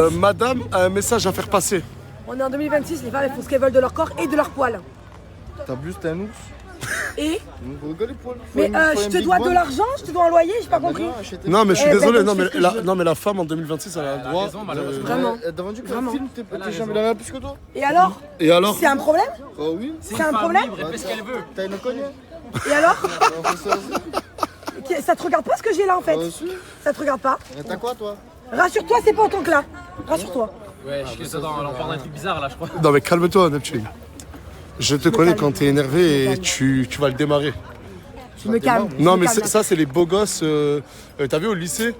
Madame a un message à faire passer. On est en 2026, les femmes elles font ce qu'elles veulent de leur corps et de leur poils. T'abuses, t'es un ours. Et Regarde les poils. mais je te dois de l'argent, je te dois un loyer, j'ai pas compris. Non mais je suis Eh, désolé, ben, donc, je fais ce que je veux. non mais la femme en 2026 elle a le droit. Vraiment. T'as vendu quel Vraiment. film, tes jambes, il en a plus que toi. Et alors Et alors? C'est un problème? Oh oui. C'est un problème? Elle fait ce qu'elle veut. T'as une cognée. Et alors? On fait ça aussi. Ça te regarde pas ce que j'ai là en fait? Toi aussi. Ça te regarde pas? Et t'as quoi toi? Rassure-toi, c'est pas autant que là. Rassure-toi. Ouais, je suis dans l'emploi d'un truc bizarre là, je crois. Non mais calme-toi Neptune. Je te connais quand t'es énervé et tu vas le démarrer. Je me calme. Non je me mais calme. ça c'est les beaux gosses, t'as vu au lycée,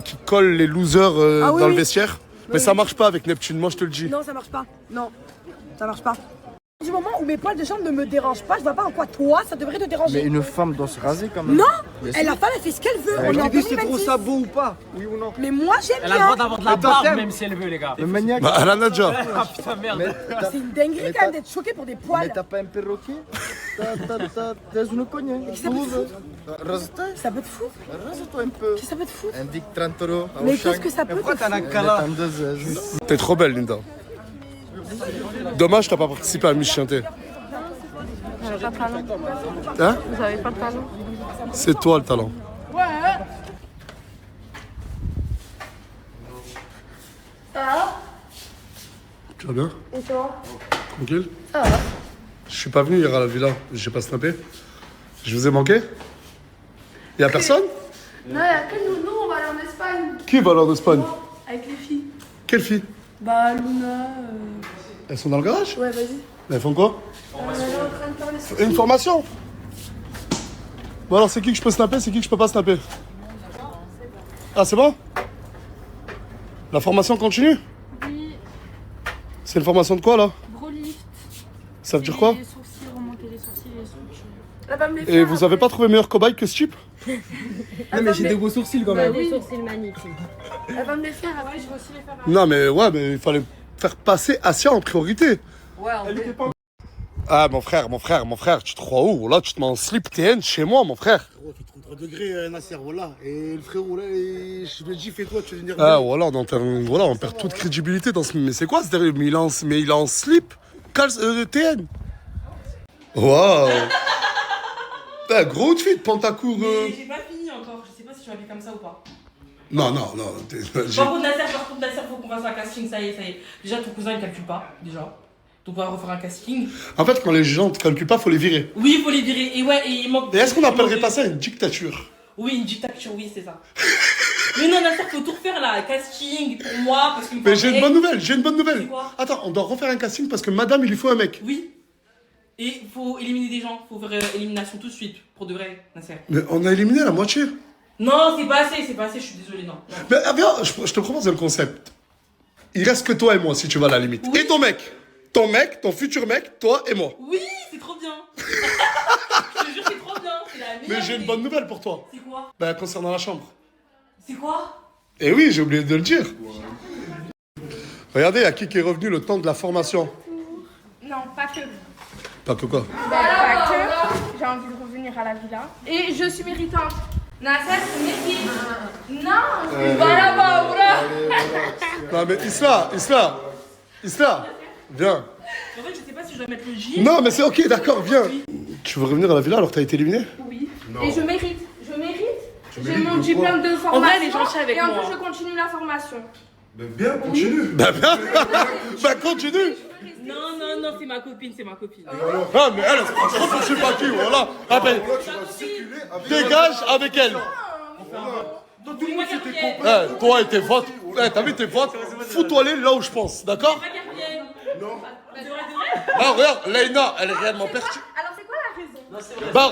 qui collent les losers Ah oui, dans le oui. vestiaire. Mais Oui, ça oui. marche pas avec Neptune, moi je te le dis. Non, ça marche pas. Non, ça marche pas. Du moment où mes poils de chambre ne me dérangent pas, je vois pas en quoi toi ça devrait te Mais déranger. une femme doit se raser quand même. Non, Mais la femme elle fait ce qu'elle veut. On est en Je te dis, c'est trop 2026. ça beau ou pas? Oui ou non? Mais moi j'aime Elle a le droit bien. d'avoir de la Mais toi, barbe t'aimes. même si elle veut, les gars. Le maniaque. Bah elle en a déjà. Ah putain, merde. C'est une dinguerie Mais quand même t'as- d'être choqué pour des Mais poils. t'as pas un perroquet? T'as une cognée. Qu'est-ce que ça peut te foutre? Rase-toi. Ça peut te foutre? Rase-toi un peu. Qu'est-ce que ça peut te foutre? Indique 30 euros. Mais qu'est-ce que ça peut te foutre? T'es trop belle Linda. Dommage t'as pas participé à Miss Chanté. J'avais pas de talent. Hein? Vous avez pas de talent. C'est toi le talent. Tu vas bien? Et toi? Tranquille? Je suis pas venu hier à la villa, j'ai pas snappé. Je vous ai manqué? Y'a personne? Non, il y a que nous, on va aller en Espagne. Qui va aller en Espagne? Avec les filles. Quelle fille? Bah, Luna. Elles sont dans le garage? Ouais, vas-y. Elles font quoi? Elle est en train de faire les sourcils. Une formation? Bon alors c'est qui que je peux snapper, c'est qui que je peux pas snapper? Ah c'est bon? La formation continue? Oui, C'est une formation de quoi là? Brolift. Ça veut dire quoi? Les sourcils, remonter les sourcils et les structures. Elle va me les Et faire. vous avez pas trouvé meilleur cobaye que ce type? Non, mais j'ai des beaux sourcils quand même. Des sourcils magnifiques. Elle va me les faire. Ouais, je vais aussi les faire. Non mais ouais mais il fallait faire passer Asia en priorité. Ouais, en fait. Ah mon frère, tu te crois où? Là tu te mets en slip TN chez moi mon frère. Gros, fait 33 degrés, Nasser, voilà. Et le frérot, là, je me dis, fais-toi, tu veux venir. Ah voilà, on perd toute crédibilité dans ce... Mais c'est quoi ce derrière? Mais il est en slip TN. Waouh. Putain, gros outfit, pantacourt. J'ai pas fini encore, je sais pas si je m'habille comme ça ou pas. Non. Par contre, Nasser, faut qu'on fasse un casting, ça y est. Déjà, ton cousin il calcule pas, déjà. Donc, on va refaire un casting. En fait, quand les gens ne calculent pas, faut les virer. Oui, il faut les virer. Et ouais, et il manque. Et est-ce qu'on il appellerait manque pas de- ça une dictature? Oui, une dictature, oui, c'est ça. Mais non, Nasser, faut tout refaire là, casting pour moi, parce qu'il me faut Mais un j'ai une mec. bonne nouvelle, C'est quoi? Attends, on doit refaire un casting parce que madame, il lui faut un mec. Oui. Et faut éliminer des gens, faut faire élimination tout de suite, pour de vrai, Nasser. Mais on a éliminé la moitié. Non, c'est pas assez, je suis désolé, non. Mais viens, je te propose un concept. Il reste que toi et moi si tu vas à la limite. Oui. Et ton mec. Ton mec, ton futur mec, toi et moi. Oui, c'est trop bien. Je te jure, c'est trop bien, c'est la meilleure. Mais j'ai une idée. bonne nouvelle pour toi. C'est quoi? Ben, concernant la chambre. C'est quoi? Eh oui, j'ai oublié de le dire. Regardez, à qui est revenu le temps de la formation. Non, pas que. Pas que quoi. Pas que. J'ai envie de revenir à la villa. Et je suis méritante. Nasser, c'est mérite. Non, va là-bas, voilà. Non mais Isla, viens. En fait, je sais pas si je dois mettre le J. Non mais c'est ok, d'accord, viens. Tu veux revenir à la villa alors que t'as été éliminé? Oui. Et je mérite. J'ai mon diplôme de formation. En vrai, elle est gentille avec et en moi. plus, je continue la formation. Bien, continue. Bah bien. Bah continue. Non, c'est ma copine. Ah mais elle, je sais pas qui, voilà. Après, dégage avec elle. Dis-moi Gabriel. Eh, toi et tes votes, t'as vu tes votes? Fous-toi les là où je pense, d'accord? Pas Gabriel. Non. De vrai. Ah regarde, Leïna, elle est réellement partie. Alors, c'est quoi la raison? Bah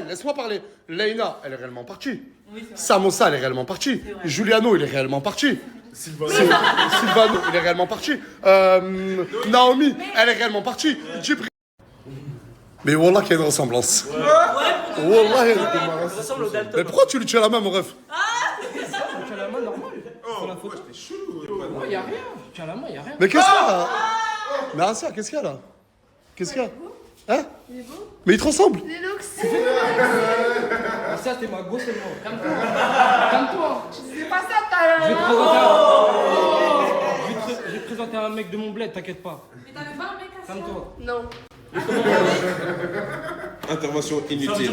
laisse-moi parler. Leïna, elle est réellement partie. Samosa, elle est réellement partie. Juliano, il est réellement parti. Sylvano, il est réellement parti. Naomi, elle est réellement partie. Djibril. Mais Wallah qu'il y a une ressemblance. Wallah, il y a une ressemblance. Mais pourquoi tu lui tiens la main, mon ref? Y'a rien. Tiens la main, y'a rien. Mais qu'est-ce qu'il y a là? Mais Asia, qu'est-ce qu'il y a là? Qu'est-ce qu'il y a? Hein? Mais ils te ressemblent. Ça, t'es ma go seulement. Calme-toi. Tu disais pas ça tout à Je vais l'heure. je vais te présenter un mec de mon bled, t'inquiète pas. Mais t'avais pas un mec à Calme-toi. Non. Intervention inutile.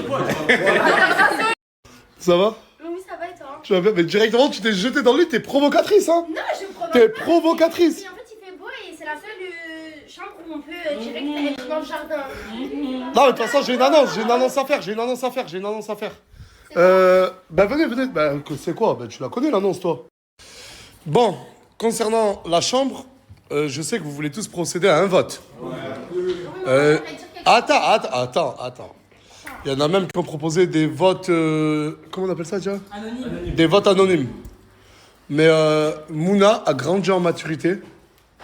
Ça va? Oui, ça va et toi? Tu vas bien, mais directement, tu t'es jeté dans le lit, t'es provocatrice, hein? Non, je me provoque T'es pas. provocatrice. Et en fait, il fait beau et c'est la seule chambre où on peut direct être dans le jardin. Non, mais de toute façon, j'ai une annonce à faire. Bah, venez. Bah, c'est quoi? Bah, tu la connais, l'annonce, toi. Bon, concernant la chambre, je sais que vous voulez tous procéder à un vote. Attends. Il y en a même qui ont proposé des votes... comment on appelle ça, déjà? Anonyme. Des votes anonymes. Mais Mouna a grandi en maturité.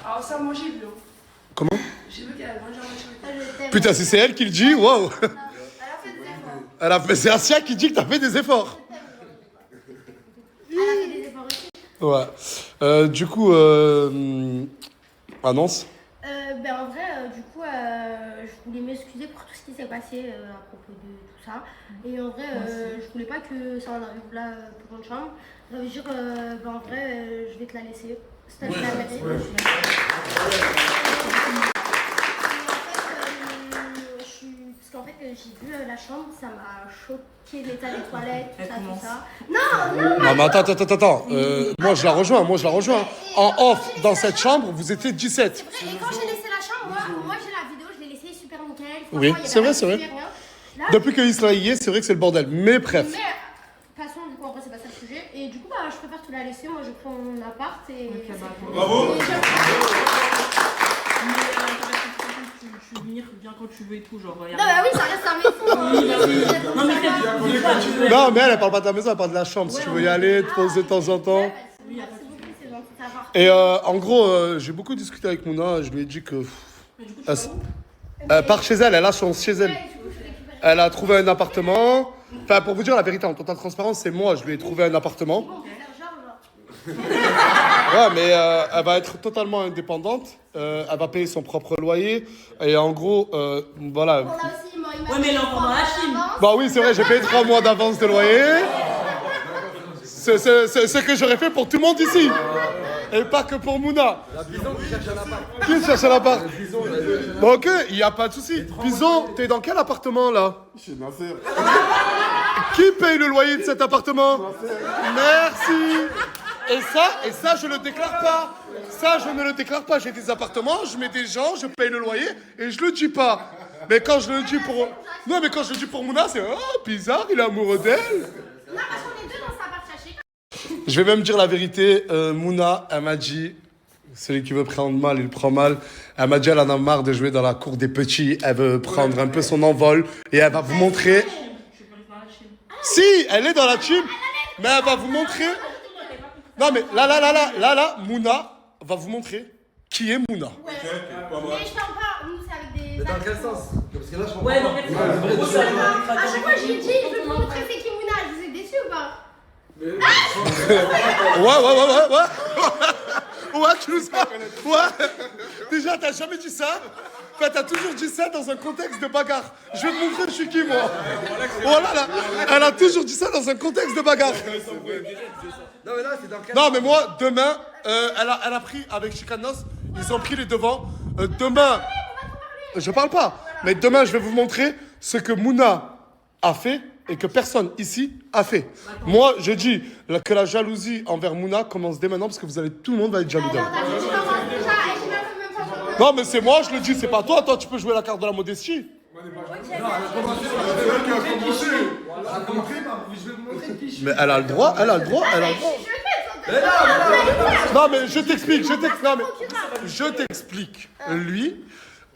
Alors ça, moi j'ai vu. Comment? J'ai vu qu'elle a grandi en maturité. Putain, si c'est elle qui le dit, waouh! Elle a fait des efforts. C'est Asia qui dit que t'as fait des efforts. Elle a fait des efforts aussi. Ouais. Du coup, annonce. Ben en vrai, du coup, je voulais m'excuser pour tout ce qui s'est passé à propos de tout ça. Et en vrai, je voulais pas que ça en arrive là pour une chambre. Ça veut dire, ben en vrai, je vais te la laisser. C'est la mairie. Parce qu'en fait, j'ai vu la chambre, ça m'a choqué l'état des toilettes, tout ça. Non. Non, mais attends. Moi, je la rejoins. En off, dans cette chambre, vous étiez 17. Et quand j'ai laissé la chambre, moi j'ai la vidéo, je l'ai laissée super nickel. Oui, Franchement, il y c'est avait vrai. rien. Là, Depuis que Isla y est, c'est vrai que c'est le bordel. Mais bref. mais passons, du coup, en vrai, c'est pas ça le sujet. Et du coup, bah, je préfère te la laisser. Moi, je prends mon appart et. Bravo. Tu veux venir, viens quand tu veux et tout, genre. Non, bah oui, ça reste un maison. Non, mais Non, mais elle parle pas de la maison, elle parle de la chambre. Si tu veux y aller, te poser de temps en temps. Merci beaucoup, c'est gentil de savoir. Et en gros, j'ai beaucoup discuté avec Mouna. Je lui ai dit que. Par chez elle, elle a chance chez elle. Ouais, du coup, je récupère. Elle a trouvé un appartement. Enfin, pour vous dire la vérité, en totale transparence, c'est moi, je lui ai trouvé un appartement. Bon, on peut faire genre. Ouais, mais elle va être totalement indépendante. Elle va payer son propre loyer. Et en gros, voilà. On a aussi, il m'a Ouais, mais elle est encore dans la Chine. Bah oui, c'est vrai, j'ai payé 3 mois d'avance de loyer. C'est ce que j'aurais fait pour tout le monde ici. Et pas que pour Mouna. Qui cherche un appart? Bon, ok, il n'y a pas de souci. Bison, t'es dans quel appartement là? Chez Nasser. Qui paye le loyer de cet appartement? Merci. Et ça, je le déclare pas. Ça, je ne le déclare pas. J'ai des appartements, je mets des gens, je paye le loyer et je le dis pas. Mais quand je le dis pour... Non, mais quand je le dis pour Mouna, c'est... Oh, bizarre, il est amoureux d'elle. Non, parce qu'on est deux dans sa partie à chez. Je vais même dire la vérité. Mouna, elle m'a dit... Celui qui veut prendre mal, il prend mal. Elle m'a dit, elle en a marre de jouer dans la cour des petits. Elle veut prendre un peu son envol. Et elle va vous montrer... Si, elle est dans la team. Mais elle va vous montrer... Non, mais là, Mouna va vous montrer qui est Mouna. Mais je t'en parle, nous, c'est avec des. Dans quel sens? Parce que là, je comprends. Ouais, dans quel sens? À chaque fois, j'ai dit, je vais vous montrer c'est qui Mouna. Je vous ai déçu ou pas? Ouais, tu nous as... Ouais. Déjà, t'as jamais dit ça? Enfin, t'as toujours dit ça dans un contexte de bagarre. Je vais te montrer je suis qui, moi. Voilà, là. Elle a toujours dit ça dans un contexte de bagarre. Non, mais là, c'est dans quel Non, mais moi, demain, elle a pris, avec Chicanos, ils ont pris les devants. Demain, je parle pas, mais demain, je vais vous montrer ce que Mouna a fait et que personne ici a fait. Moi, je dis que la jalousie envers Mouna commence dès maintenant parce que tout le monde va être jaloux d'elle. Alors, t'as dit, tu commences déjà et je m'en fous même pas. Non, mais c'est moi, je le dis, c'est pas toi. Toi, tu peux jouer la carte de la modestie. Mais elle a le droit. Non, mais je t'explique. Lui,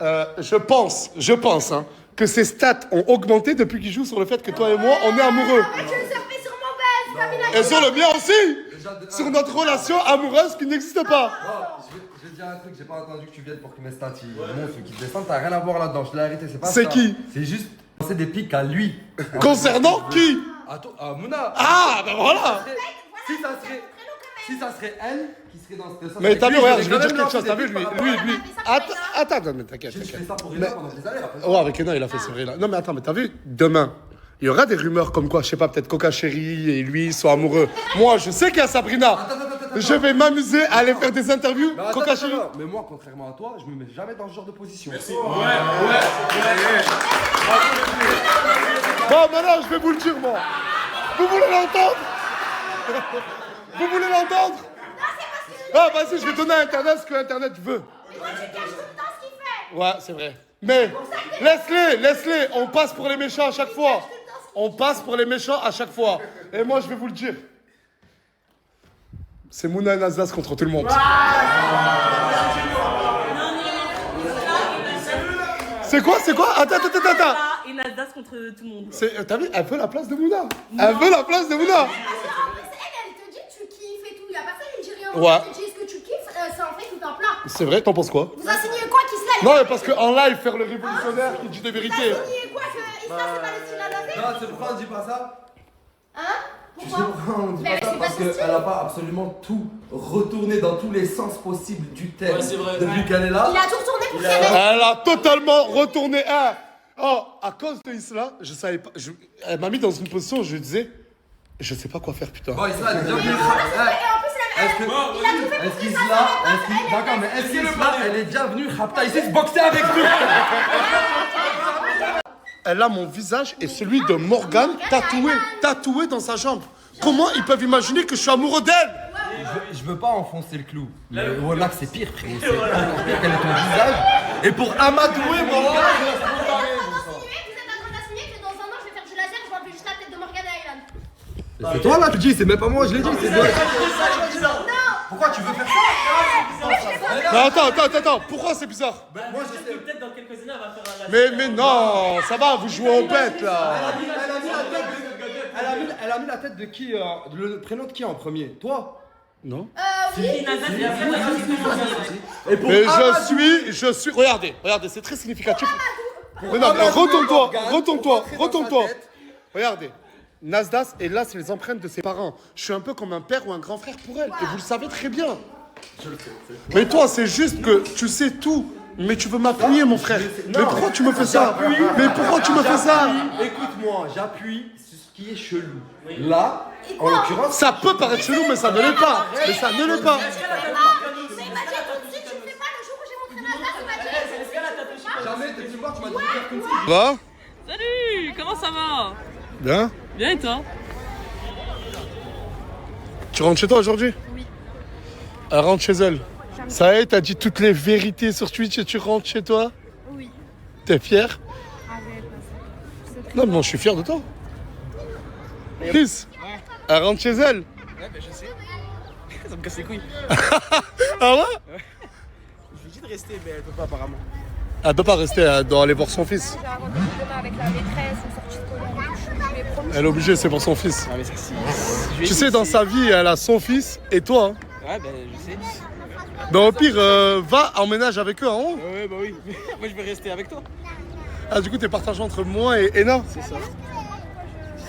je pense hein, que ses stats ont augmenté depuis qu'il joue sur le fait que toi et moi, on est amoureux. Je vais surfer sur mon buzz, comme il a Et sur le mien aussi. Sur notre relation amoureuse qui n'existe pas. Je vais te dire un truc, j'ai pas entendu que tu viennes pour que mes stats ils montent ou qu'ils descendent, t'as rien à voir là-dedans, je l'ai arrêté, c'est pas ça. C'est qui? C'est juste lancer des pics à lui. Concernant qui? À Mouna. Ah, ben voilà. Si ça serait. Si ça serait elle qui serait dans cette situation. Mais t'as vu, regarde, je vais vais dire quelque chose, t'as vu, lui. Attends, mais t'inquiète. Je fais t'inquiète. ça pour Ena pendant des années. Après. Ouais, avec Ena, il a fait ce vrai là. Non, mais attends, mais t'as vu, demain, il y aura des rumeurs comme quoi, je sais pas, peut-être Coca Chéri et lui sont amoureux. Moi, je sais qu'il y a Sabrina. Je vais m'amuser à aller faire des interviews. Mais attends, Coca attends, Chéri. attends. Mais moi, contrairement à toi, je me mets jamais dans ce genre de position. Bon, maintenant, je vais vous le dire, moi. Vous voulez l'entendre? Vous voulez l'entendre? Ah, vas-y, je vais donner à Internet ce que Internet veut. Ouais, c'est vrai. Mais laisse-les. On passe pour les méchants à chaque fois. On passe pour les méchants à chaque fois. Et moi, je vais vous le dire. C'est Mouna et Nasdaq contre tout le monde. C'est quoi? Attends. Et Nasdaq contre tout le monde. T'as vu? Elle veut la place de Mouna. Elle veut la place de Mouna. Elle te dit tu kiffes et tout. Il y a personne qui dit rien. Ouais. Elle te dit est-ce que tu kiffes, c'est en fait tout un plat. C'est vrai, t'en penses quoi? Vous insinuez quoi qu'Isla Non, mais parce qu'en live, faire le révolutionnaire qui dit des vérités. Vous insinuez quoi que Isla c'est pas le style à la tête? Non, c'est pourquoi on dit pas ça? Hein? Tu sais Pourquoi? pourquoi on dit Mais pas ça? c'est Parce pas son qu'elle a pas absolument tout retourné dans tous les sens possibles du thème. Ouais, c'est vrai. Depuis qu'elle est là. Il a tout retourné pour qu'elle ait. Elle a totalement retourné un. Oh, à cause de Isla, je savais pas. Elle m'a mis dans une position où je lui disais, je sais pas quoi faire, putain. Bon, Isla, elle est déjà venue. Et en plus, Est-ce que. il a tout fait Est-ce pour qu'Isla. D'accord, mais est-ce qu'Isla, elle est déjà venue Rapta ici se boxer avec nous? Elle a mon visage et celui de Morgane tatoué dans sa jambe. Comment ils peuvent imaginer que je suis amoureux d'elle? Je veux pas enfoncer le clou. Mais voilà que c'est pire, frérot. C'est encore pire qu'elle est ton visage. Et pour amadouer Morgane. Vous êtes en train d'insinuer que dans un an je vais faire du laser, je vais enlever juste la tête de Morgane Island. C'est toi là, tu dis, c'est même pas moi, je l'ai dit. C'est toi. Pourquoi tu veux faire ça? Non, attends, pourquoi c'est bizarre? Moi, je sais. Peut-être dans quelques années, elle va faire un laser. Mais non, ça va, vous jouez aux bêtes là. Elle a mis la tête de qui? Le prénom de qui en premier? Toi? Non. Et Nasdaq, il a fait la Et pour Mais je suis. Regardez, c'est très significatif. Mais non, mais retourne-toi. Regardez. Nasdaq, et là, c'est les empreintes de ses parents. Je suis un peu comme un père ou un grand frère pour elle. Et vous le savez très bien. Je le sais. Mais toi, c'est juste que tu sais tout. Mais tu veux m'appuyer, mon frère. Mais pourquoi tu me fais ça? Mais pourquoi tu me fais ça? Écoute-moi, j'appuie sur ce qui est chelou. Là, en l'occurrence. Ça peut paraître chelou, mais ça ne l'est pas. Mais ça ne l'est pas. Mais il m'a dit tout de suite, tu le fais pas le jour où j'ai montré Nasdaq, il m'a dit. Jamais, t'es venu voir, tu m'as dit de faire comme ça. Va? Salut, comment ça va? Bien. Bien et toi? Tu rentres chez toi aujourd'hui? Oui. Elle rentre chez elle. Ça y est, t'as dit toutes les vérités sur Twitch et tu rentres chez toi? Oui. T'es fier? Non, mais moi je suis fier de toi. Chris, elle rentre chez elle. Ouais, ben je sais. Ça me casse les couilles. Ah ouais? Je lui ai dit de rester, mais elle peut pas apparemment. Elle peut pas rester, elle doit aller voir son fils. J'ai un rendez-vous demain avec la maîtresse, une sortie scolaire et tout. Je lui ai promis. Elle est obligée, c'est pour son fils. Ah, mais ça, si. Tu sais, dans sa vie, elle a son fils et toi. Hein. Ouais, ben je sais. Ben au pire, va emménage avec eux en haut. Ouais, bah oui. Moi, je vais rester avec toi. Ah, du coup, t'es partagé entre moi et Ena. C'est ça.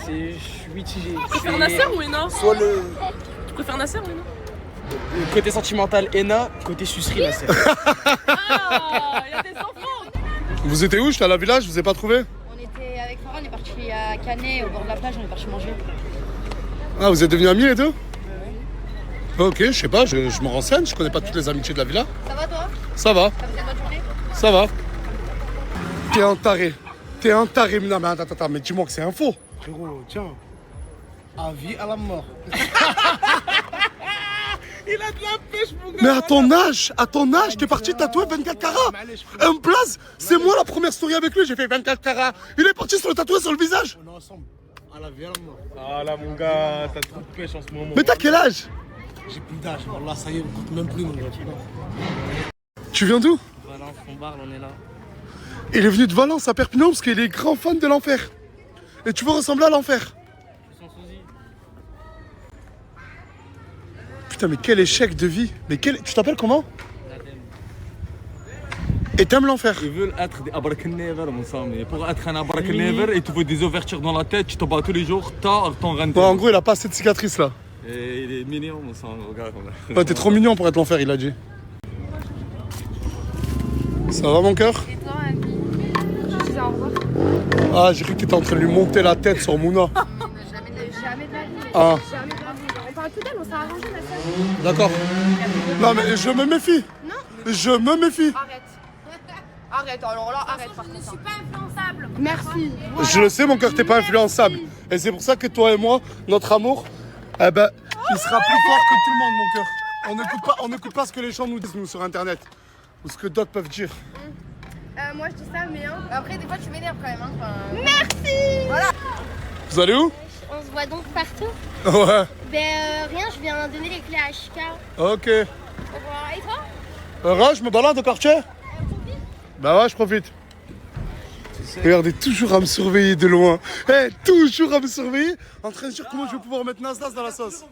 Je suis mitigé. Tu préfères Nasser ou Ena? Soit le Tu préfères Nasser ou Ena? côté sentimental, Ena, côté sucerie, Nasser. Ah, il y a des enfants. Vous étiez où? J'étais à la village, je vous ai pas trouvé? On était avec Farah, on est parti à Canet, au bord de la plage, on est parti manger. Ah, vous êtes devenus amis les deux? Ok, je sais pas, je me renseigne, je connais pas toutes les amitiés de la villa. Ça va toi? Ça va, Ça faisait bonne journée? ça va. T'es un taré. Non, mais attends, mais dis-moi que c'est un faux. Frérot, tiens. À vie, à la mort. Il a de la pêche, mon gars. Mais à ton âge, t'es parti tatouer 24 carats. Un blaze, c'est moi la première story avec lui, j'ai fait 24 carats. Il est parti se le tatouer sur le visage. On est ensemble. À la vie, à la mort. Ah là, mon gars, t'as trop de pêche en ce moment. Mais t'as quel âge? J'ai plus d'âge. Wallah, ça y est, on compte même plus, mon gars. Tu viens d'où? Voilà, on parle, on est là. Il est venu de Valence à Perpignan parce qu'il est grand fan de l'enfer. Et tu veux ressembler à l'enfer. Putain, mais quel échec de vie. Mais quel... Tu t'appelles comment? Et t'aimes l'enfer. Ils veulent être des abracadabra, mon sang. Mais pour être un abracadabra, il te faut des ouvertures dans la tête, tu te bats tous les jours, t'as ton rendu. Bon, en gros, il a pas assez de cicatrices là. Et il est mignon, mon sang, regarde. Ouais, t'es trop mignon pour être l'enfer, il a dit. Ça va mon cœur? Et toi, ami? Je disais au revoir. Ah, j'ai cru que t'étais en train de lui monter la tête sur Mouna. Jamais de la vie. Ah, Jamais de la vie. On parle plus d'elle, on s'est arrangé, ma soeur. d'accord. Non mais je me méfie. Non. Je me méfie. Arrête. Arrête, alors là, arrête. Je ne suis pas influençable. Merci. Je le sais mon cœur, t'es pas influençable. Et c'est pour ça que toi et moi, notre amour, eh ben, il sera plus fort que tout le monde mon cœur. On n'écoute pas ce que les gens nous disent nous sur internet. Ou ce que d'autres peuvent dire. Moi, je dis ça, mais après, des fois, tu m'énerves quand même. Merci. Voilà. Vous allez où? On se voit donc partout. Ouais. Rien, je viens donner les clés à Chica. Ok. Au revoir. Et toi? Ouais, je me balade au quartier. Bah ouais, je profite. Regardez, toujours à me surveiller de loin. Toujours à me surveiller. En train de dire comment je vais pouvoir mettre Nasdaq dans la sauce.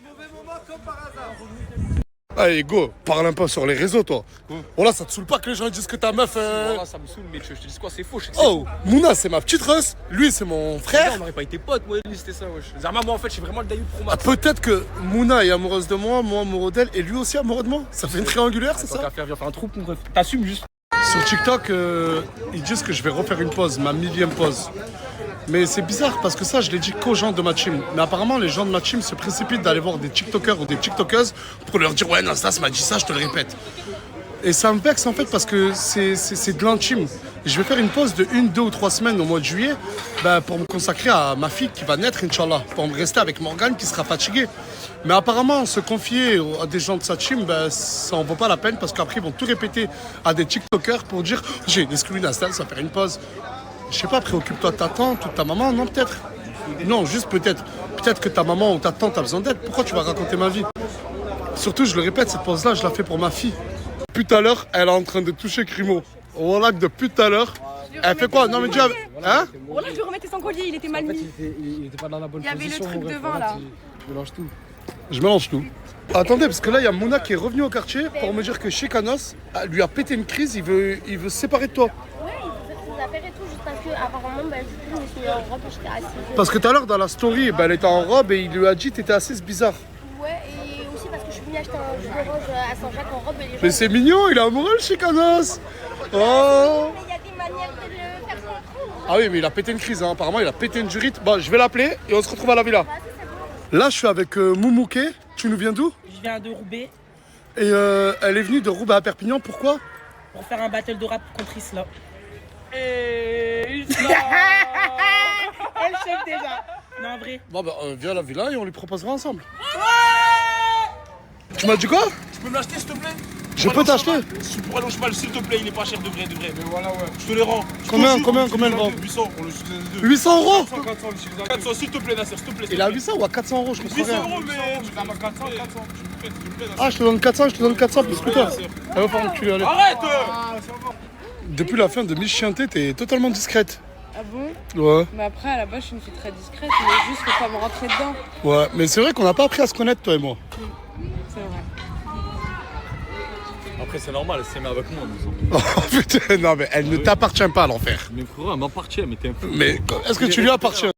Allez, go, parle un peu sur les réseaux, toi. Oh là, ça te saoule pas que les gens disent que ta meuf. Voilà, ça me saoule, mais je te dis quoi, c'est faux. Oh, Mouna, c'est ma petite Russ. Lui, c'est mon frère. On n'aurait pas été potes, moi, lui, c'était ça, wesh. Zarma, moi, en fait, je suis vraiment le Daïou pro max. Peut-être que Mouna est amoureuse de moi amoureux d'elle, et lui aussi amoureux de moi. Ça fait une triangulaire, c'est ça? Viens faire un trou, mon ref. T'assumes juste. Sur TikTok, ils disent que je vais refaire une pause, ma millième pause. Mais c'est bizarre parce que ça, je l'ai dit qu'aux gens de ma team. Mais apparemment, les gens de ma team se précipitent d'aller voir des TikTokers ou des TikTokeuses pour leur dire « Ouais, Nasdaq m'a dit ça, je te le répète. » Et ça me vexe en fait parce que c'est de l'intime. Je vais faire une pause de 1, 2 ou 3 semaines au mois de juillet pour me consacrer à ma fille qui va naître, Inch'Allah. Pour me rester avec Morgane qui sera fatiguée. Mais apparemment, se confier à des gens de sa team, ça en vaut pas la peine parce qu'après, ils vont tout répéter à des TikTokers pour dire « J'ai exclu Nasdaq, ça va faire une pause. » Je sais pas, préoccupe-toi de ta tante ou de ta maman, non peut-être. Non, juste peut-être. Peut-être que ta maman ou ta tante a besoin d'aide. Pourquoi tu vas raconter ma vie? Surtout, je le répète, cette pause-là, je la fais pour ma fille. Depuis tout à l'heure, elle est en train de toucher Crimo. Voilà que depuis tout à l'heure, elle fait quoi? Non mais déjà, hein? Voilà, je lui remettais son collier, il était mal mis. Il était pas dans la bonne Il y avait le truc devant là. Je mélange tout. Je mélange tout. Attendez, parce que là, il y a Mouna qui est revenu au quartier pour me dire que Chicanos lui a pété une crise, il veut se séparer de toi. Ouais, il faut faire ses affaires et tout, juste parce que apparemment, du coup, je me suis mis en robe et j'étais assise. Parce que tout à l'heure, dans la story, elle était en robe et il lui a dit t'étais assise bizarre. Ouais, et aussi parce que je suis venue acheter un jus d'orange à Saint-Jacques en robe et les gens... Mais c'est mignon, il est amoureux le Chicanos. Oh. Mais il y a des manières de le faire comprendre. Ah oui, mais il a pété une crise, hein. Apparemment, il a pété une jurite. Bon, je vais l'appeler et on se retrouve à la villa. Là, je suis avec Moumouké. Tu nous viens d'où? Je viens de Roubaix Et elle est venue de Roubaix à Perpignan, pourquoi? pour faire un battle de rap contre Isla. Elle chef déjà. Non, en vrai. Bon, bah, viens à la villa et on lui proposera ensemble. Tu m'as dit quoi? Tu peux me l'acheter, s'il te plaît? Je peux t'acheter? Pour aller au cheval, s'il te plaît, il est pas cher de vrai, de vrai. Mais voilà, ouais. Je te les rends. Combien le vend? 800, on le 800 euros? 400, s'il te plaît, Nasser, s'il te plaît. Il est à 800 ou à 400 euros, je comprends 800 rien. euros, mais. Tu m'as 400, 400. Ah, je te donne 400, je te donne 400 plus scooter. Elle va faire enculer, allez. Arrête! Depuis la fin de Miss Chienté, t'es totalement discrète. Ah bon? Ouais. Mais après, à la base, je suis une fille très discrète, mais juste faut pas me rentrer dedans. Ouais, mais c'est vrai qu'on n'a pas appris à se connaître, toi et moi. C'est vrai. Après, c'est normal, elle s'est mis avec moi, disons. Oh putain, non, mais elle ne t'appartient pas à l'enfer. Mais frérot, elle m'appartient, mais t'es un fou. Mais est-ce que tu lui appartiens?